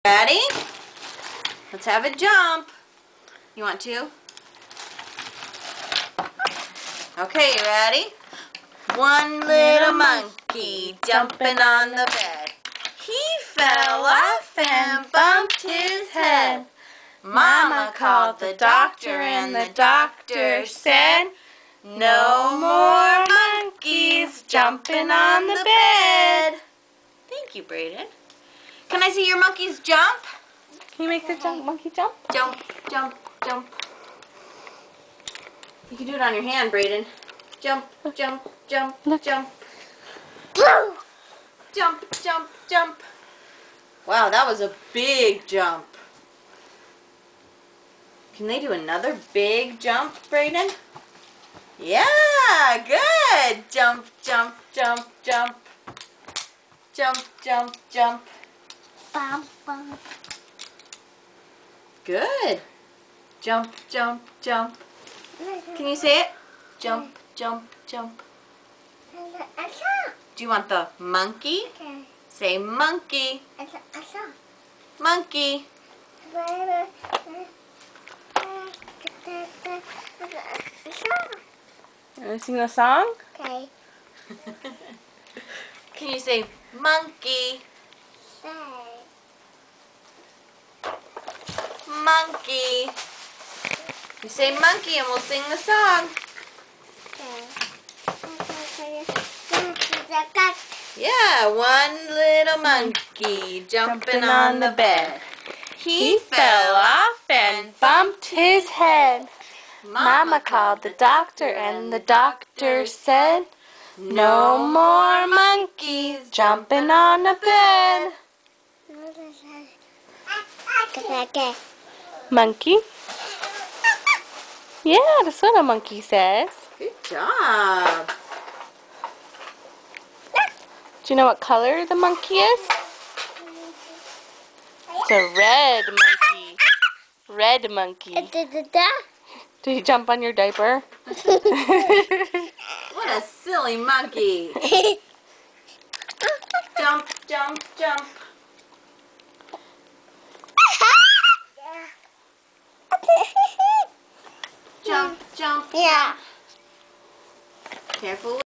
Ready? Let's have a jump. You want to? Okay, you ready? One little monkey jumping on the bed. He fell off and bumped his head. Mama called the doctor and the doctor said, no more monkeys jumping on the bed. Thank you, Brayden. Can I see your monkeys jump? Can you make the monkey jump? Jump, jump, jump. You can do it on your hand, Brayden. Jump, jump, jump, Look. jump. Jump, jump, jump. Wow, that was a big jump. Can they do another big jump, Brayden? Yeah, good. Jump, jump, jump, jump. Jump, jump, jump. Bum, bum. Good. Jump, jump, jump. Can you say it? Jump, jump, jump. Do you want the monkey? Okay. Say monkey. Monkey. You want to sing a song? Okay. Can you say monkey? Monkey. You say monkey and we'll sing the song. Yeah, one little monkey jumping on the bed. He fell off and bumped his head. Mama called the doctor and the doctor said, no more monkeys jumping on the bed. Monkey? Yeah, that's what a monkey says. Good job. Do you know what color the monkey is? It's a red monkey. Red monkey. Did he jump on your diaper? What a silly monkey. Jump, jump, jump. Jump, jump, Yeah. Careful.